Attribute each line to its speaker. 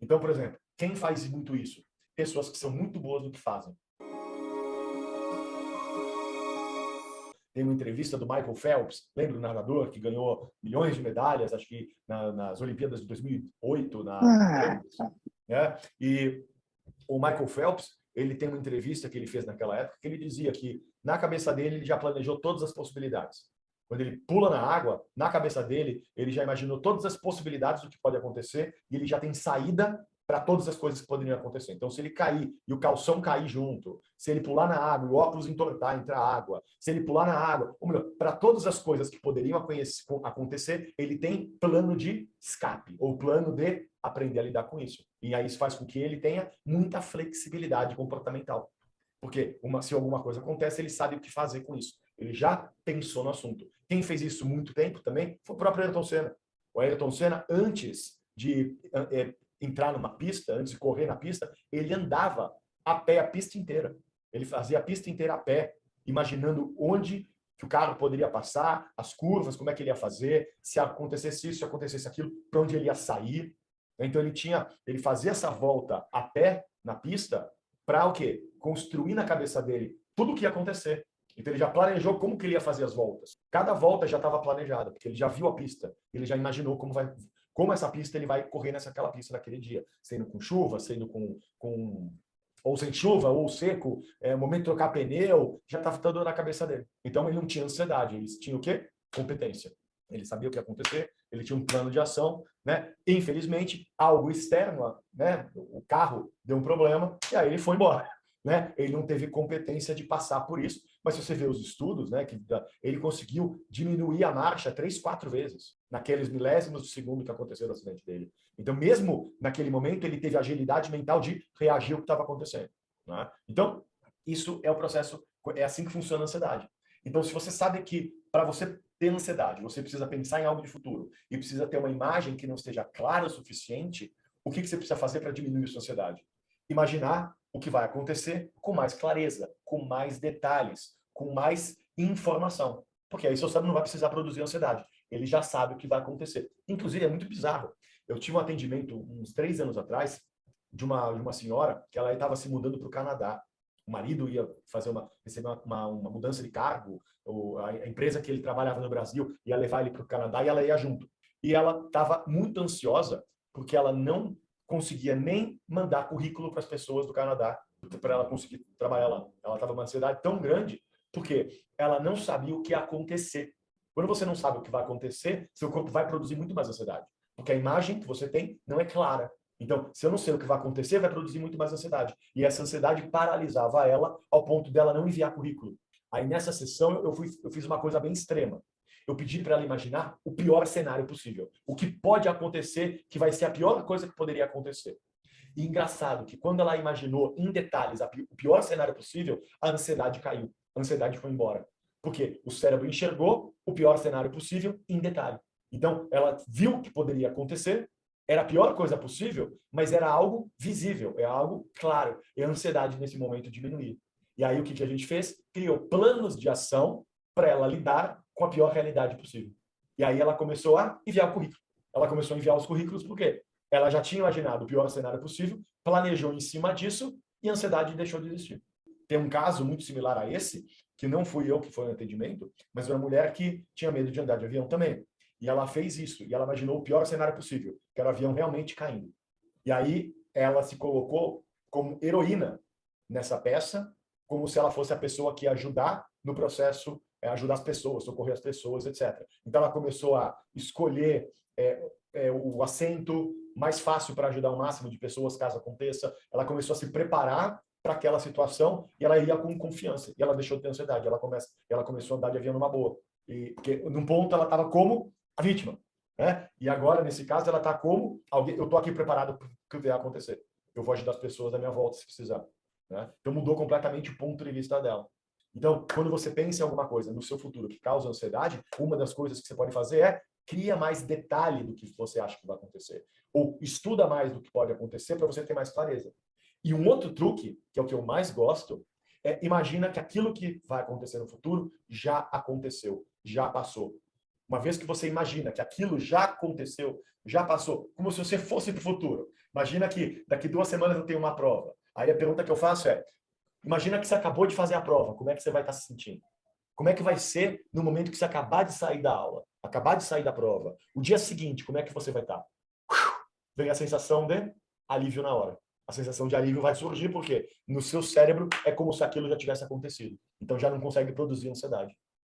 Speaker 1: Então, por exemplo, quem faz muito isso? Pessoas que são muito boas no que fazem. Tem uma entrevista do Michael Phelps, lembra do nadador que ganhou milhões de medalhas, acho que nas Olimpíadas de 2008, né? E o Michael Phelps, ele tem uma entrevista que ele fez naquela época que ele dizia que na cabeça dele ele já planejou todas as possibilidades. Quando ele pula na água, na cabeça dele, ele já imaginou todas as possibilidades do que pode acontecer e ele já tem saída para todas as coisas que poderiam acontecer. Então, se ele cair e o calção cair junto, se ele pular na água, o óculos entortar, entrar água, se ele pular na água, ou melhor, para todas as coisas que poderiam acontecer, ele tem plano de escape, ou plano de aprender a lidar com isso. E aí isso faz com que ele tenha muita flexibilidade comportamental. Porque se alguma coisa acontece, ele sabe o que fazer com isso. Ele já pensou no assunto. Quem fez isso muito tempo também foi o próprio Ayrton Senna. O Ayrton Senna, antes de entrar numa pista, antes de correr na pista, ele andava a pé a pista inteira. Ele fazia a pista inteira a pé, imaginando onde que o carro poderia passar, as curvas, como é que ele ia fazer, se acontecesse isso, se acontecesse aquilo, para onde ele ia sair. Então ele fazia essa volta a pé na pista para o quê? Construir na cabeça dele tudo o que ia acontecer. Então ele já planejou como que ele ia fazer as voltas. Cada volta já estava planejada, porque ele já viu a pista, ele já imaginou como essa pista ele vai correr naquela pista naquele dia, sendo com chuva, sendo com ou sem chuva, ou seco, momento de trocar pneu, já estava tudo na cabeça dele. Então ele não tinha ansiedade, ele tinha o quê? Competência. Ele sabia o que ia acontecer, ele tinha um plano de ação, né? Infelizmente, algo externo, né? O carro deu um problema e aí ele foi embora, né? Ele não teve competência de passar por isso, mas se você vê os estudos, né, que ele conseguiu diminuir a marcha 3, 4 vezes naqueles milésimos de segundo que aconteceu no acidente dele. Então, mesmo naquele momento, ele teve agilidade mental de reagir ao que estava acontecendo, né? Então, isso é o processo, é assim que funciona a ansiedade. Então, se você sabe que para você ter ansiedade, você precisa pensar em algo de futuro e precisa ter uma imagem que não esteja clara o suficiente, o que você precisa fazer para diminuir a sua ansiedade? Imaginar o que vai acontecer com mais clareza, com mais detalhes, com mais informação. Porque aí seu cérebro não vai precisar produzir ansiedade. Ele já sabe o que vai acontecer. Inclusive, é muito bizarro. Eu tive um atendimento uns 3 anos atrás de uma senhora que ela estava se mudando para o Canadá. O marido ia receber uma mudança de cargo, a empresa que ele trabalhava no Brasil ia levar ele para o Canadá e ela ia junto. E ela estava muito ansiosa porque ela não conseguia nem mandar currículo para as pessoas do Canadá para ela conseguir trabalhar lá. Ela estava uma ansiedade tão grande porque ela não sabia o que ia acontecer. Quando você não sabe o que vai acontecer, seu corpo vai produzir muito mais ansiedade, porque a imagem que você tem não é clara. Então, se eu não sei o que vai acontecer, vai produzir muito mais ansiedade. E essa ansiedade paralisava ela ao ponto dela não enviar currículo. Aí, nessa sessão, eu fiz uma coisa bem extrema. Eu pedi para ela imaginar o pior cenário possível. O que pode acontecer, que vai ser a pior coisa que poderia acontecer. E engraçado que quando ela imaginou em detalhes o pior cenário possível, a ansiedade caiu. A ansiedade foi embora. Porque o cérebro enxergou o pior cenário possível em detalhe. Então, ela viu o que poderia acontecer, era a pior coisa possível, mas era algo visível, é algo claro. E a ansiedade nesse momento diminuiu. E aí o que a gente fez? Criou planos de ação para ela lidar com a pior realidade possível. E aí ela começou a enviar o currículo. Ela começou a enviar os currículos por quê? Ela já tinha imaginado o pior cenário possível, planejou em cima disso e a ansiedade deixou de existir. Tem um caso muito similar a esse, que não fui eu que foi no atendimento, mas uma mulher que tinha medo de andar de avião também. E ela fez isso, e ela imaginou o pior cenário possível, que era o avião realmente caindo. E aí ela se colocou como heroína nessa peça, como se ela fosse a pessoa que ia ajudar no processo, ajudar as pessoas, socorrer as pessoas, etc. Então ela começou a escolher o assento mais fácil para ajudar o máximo de pessoas caso aconteça. Ela começou a se preparar para aquela situação e ela ia com confiança. E ela deixou de ter ansiedade. Ela começou a andar de avião numa boa. Porque num ponto ela estava como a vítima, né? E agora, nesse caso, ela está como alguém. Eu estou aqui preparado para o que vai acontecer. Eu vou ajudar as pessoas da minha volta se precisar, né? Então mudou completamente o ponto de vista dela. Então, quando você pensa em alguma coisa no seu futuro que causa ansiedade, uma das coisas que você pode fazer é cria mais detalhe do que você acha que vai acontecer. Ou estuda mais do que pode acontecer para você ter mais clareza. E um outro truque, que é o que eu mais gosto, imagina que aquilo que vai acontecer no futuro já aconteceu, já passou. Uma vez que você imagina que aquilo já aconteceu, já passou, como se você fosse para o futuro. Imagina que daqui 2 semanas eu tenho uma prova. Aí a pergunta que eu faço é, imagina que você acabou de fazer a prova, como é que você vai estar se sentindo? Como é que vai ser no momento que você acabar de sair da aula, acabar de sair da prova? O dia seguinte, como é que você vai estar? Vem a sensação de alívio na hora. A sensação de alívio vai surgir porque no seu cérebro é como se aquilo já tivesse acontecido. Então já não consegue produzir ansiedade.